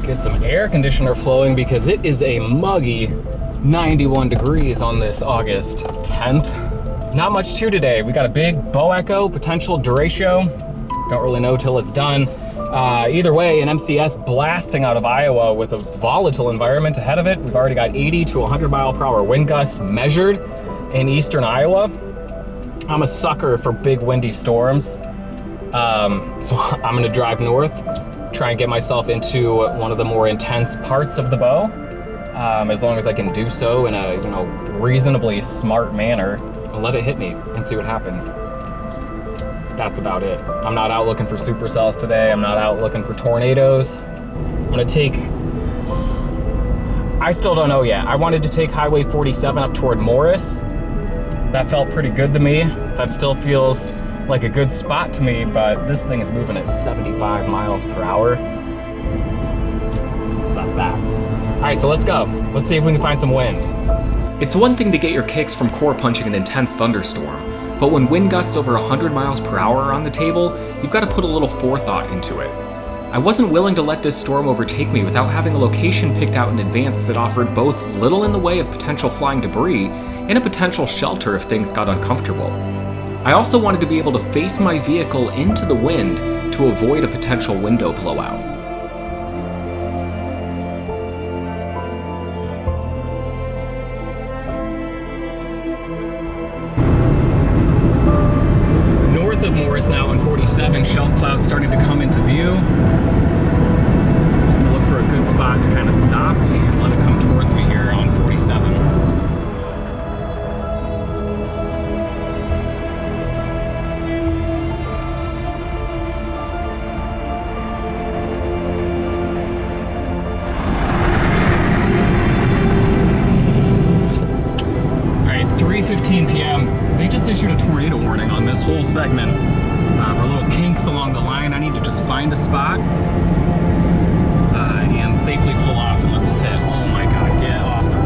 get some air conditioner flowing because it is a muggy 91 degrees on this August 10th. Not much to today. We got a big bow echo, potential derecho. Don't really know till it's done. Either way, an MCS blasting out of Iowa with a volatile environment ahead of it. We've already got 80 to 100 mile per hour wind gusts measured in eastern Iowa. I'm a sucker for big windy storms. So I'm gonna drive north, try and get myself into one of the more intense parts of the bow, as long as I can do so in a reasonably smart manner, and let it hit me and see what happens. That's about it. I'm not out looking for supercells today. I'm not out looking for tornadoes. I'm gonna take, I still don't know yet. I wanted to take Highway 47 up toward Morris. That felt pretty good to me. That still feels like a good spot to me, but this thing is moving at 75 miles per hour. So that's that. All right, so let's go. Let's see if we can find some wind. It's one thing to get your kicks from core punching an intense thunderstorm, but when wind gusts over 100 miles per hour are on the table, you've got to put a little forethought into it. I wasn't willing to let this storm overtake me without having a location picked out in advance that offered both little in the way of potential flying debris and a potential shelter if things got uncomfortable. I also wanted to be able to face my vehicle into the wind to avoid a potential window blowout. North of Morris now on 47, shelf clouds starting to come into view. Just gonna look for a good spot to kind of stop and let it come towards me here on 47. They just issued a tornado warning on this whole segment. For little kinks along the line, I need to just find a spot and safely pull off and let this hit. Oh my God, get off the roof.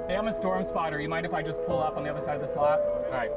Hey, I'm a storm spotter. You mind if I just pull up on the other side of this lot? All right.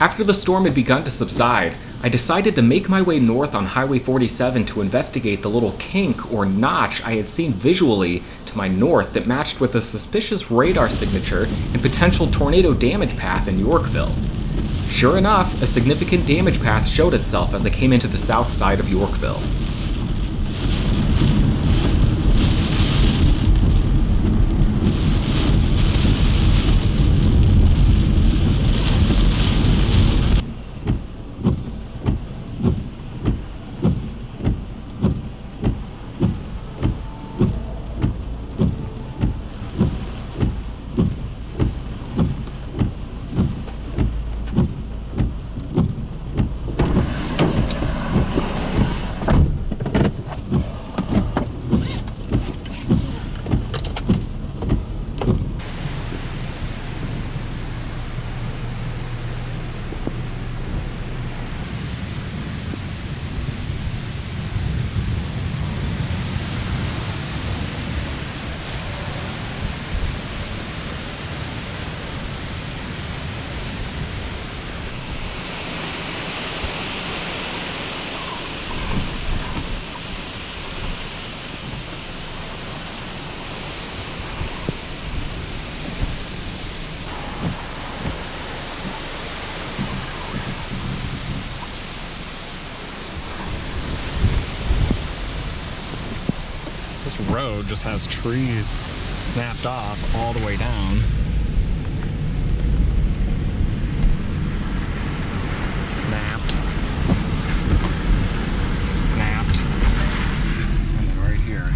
After the storm had begun to subside, I decided to make my way north on Highway 47 to investigate the little kink or notch I had seen visually to my north that matched with a suspicious radar signature and potential tornado damage path in Yorkville. Sure enough, a significant damage path showed itself as I came into the south side of Yorkville. Road just has trees snapped off all the way down. Snapped. And then right here.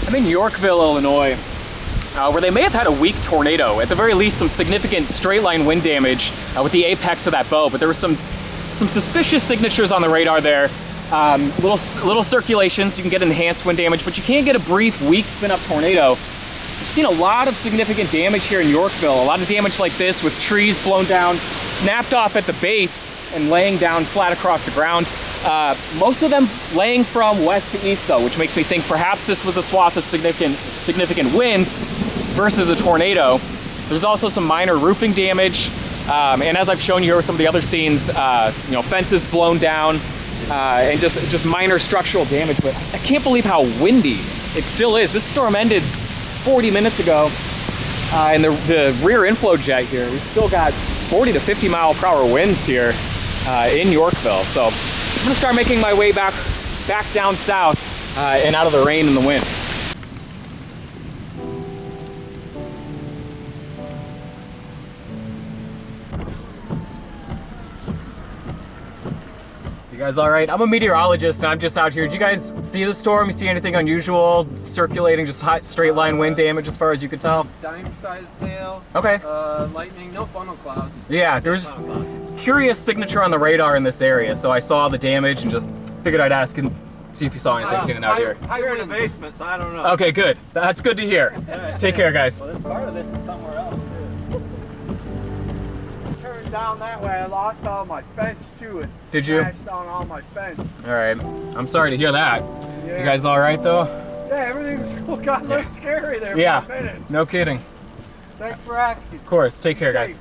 I'm in Yorkville, Illinois, where they may have had a weak tornado. At the very least, some significant straight line wind damage with the apex of that bow, but there were some suspicious signatures on the radar there. Little circulations, you can get enhanced wind damage, but you can't get a brief, weak spin-up tornado. I've seen a lot of significant damage here in Yorkville, a lot of damage like this with trees blown down, snapped off at the base and laying down flat across the ground. Most of them laying from west to east though, which makes me think perhaps this was a swath of significant winds versus a tornado. There's also some minor roofing damage, and as I've shown you here with some of the other scenes, fences blown down, and just minor structural damage. But I can't believe how windy it still is. This storm ended 40 minutes ago, and the rear inflow jet here, we've still got 40 to 50 mile per hour winds here in Yorkville. So I'm gonna start making my way back down south and out of the rain and the wind. You guys all right? I'm a meteorologist and I'm just out here. Did you guys see the storm? You see anything unusual circulating? Just hot straight line wind damage as far as you could tell? Dime-sized hail. Okay. Lightning, no funnel clouds. Yeah, there's curious signature on the radar in this area, so I saw the damage and just figured I'd ask and see if you saw anything standing out here. You're in the basement, so I don't know. Okay, good. That's good to hear. Take care, guys. Well, part of this is somewhere else, too. Turned down that way, I lost all my fence, too. It Did you? smashed down all my fence. All right. I'm sorry to hear that. Yeah. You guys all right, though? Yeah, everything was cool. Got a little scary there for a minute. No kidding. Thanks for asking. Of course. Take care, guys.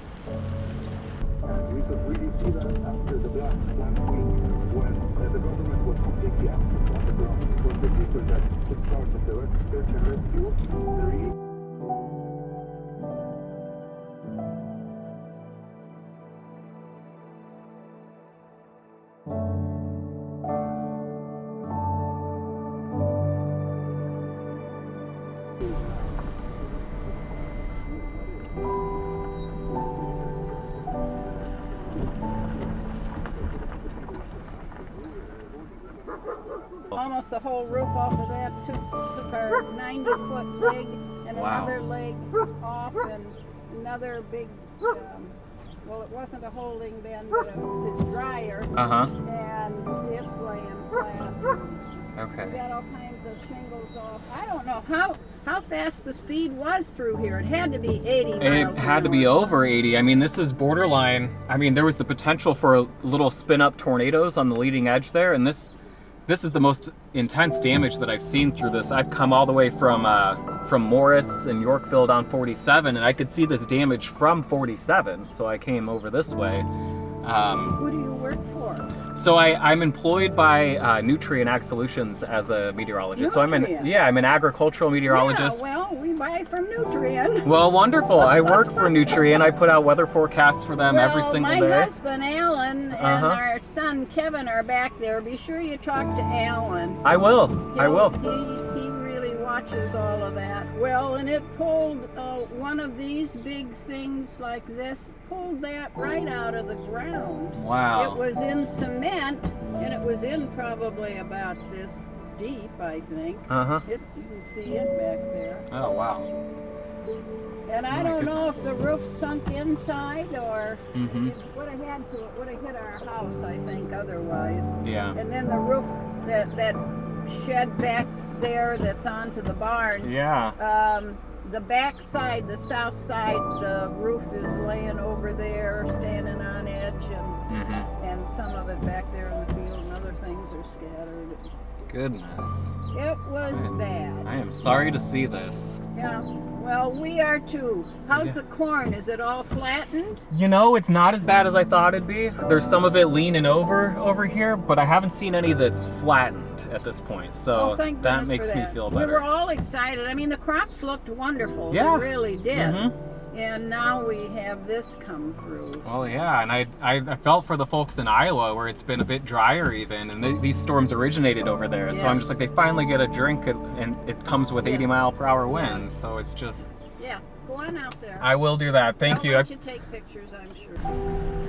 We could really see that after the blast last week when the government was completely absent on the ground. It was the people that took charge of the search and rescue. Almost the whole roof off of that took our 90-foot leg and and Wow. another leg off, and another big, well, it wasn't a holding bend, but it was its dryer, Uh-huh. and it's laying flat. We Okay. got all kinds of shingles off. I don't know how fast the speed was through here. It had to be 80 miles It had to an be hour. over 80. I mean, this is borderline. I mean, there was the potential for little spin-up tornadoes on the leading edge there, and this is the most intense damage that I've seen through this. I've come all the way from Morris and Yorkville down 47, and I could see this damage from 47, so I came over this way. Who do you work for? So I'm employed by Nutrient Ag Solutions as a meteorologist. So I'm Nutrient? an agricultural meteorologist. Yeah, well, we buy from Nutrient. Well, wonderful. I work for Nutrient. I put out weather forecasts for them every single day. My husband Alan and our son Kevin are back there. Be sure you talk to Alan. I will. I will. He really watches all of that. Well, and it pulled one of these big things like this, pulled that right out of the ground. Wow. It was in cement, and it was in probably about this deep, I think. Uh-huh. You can see it back there. Oh, wow. And I My don't know if goodness. the roof sunk inside or Mm-hmm. it would have had to. It would have hit our house, I think, otherwise. Yeah. And then the roof, that shed back there that's onto the barn, Yeah. the back side, the south side, the roof is laying over there, standing on edge, Mm-hmm. and some of it back there in the field, and other things are scattered. Goodness. It was I bad. am sorry to see this. Yeah. Well, we are too. How's the corn? Is it all flattened? You know, it's not as bad as I thought it'd be. There's some of it leaning over here, but I haven't seen any that's flattened at this point. So Oh, thank that goodness makes for me that. feel We were better. all excited. I mean, the crops looked wonderful. Yeah. They really did. Mhm. And now we have this come through. Well, yeah, and I felt for the folks in Iowa where it's been a bit drier even, and these storms originated over there. So I'm Yes. just like, they finally get a drink, and it comes with 80 Yes. mile per hour winds. So it's just, Yeah, go on out there. I will do that. Thank I'll you. let you take pictures, I'm sure.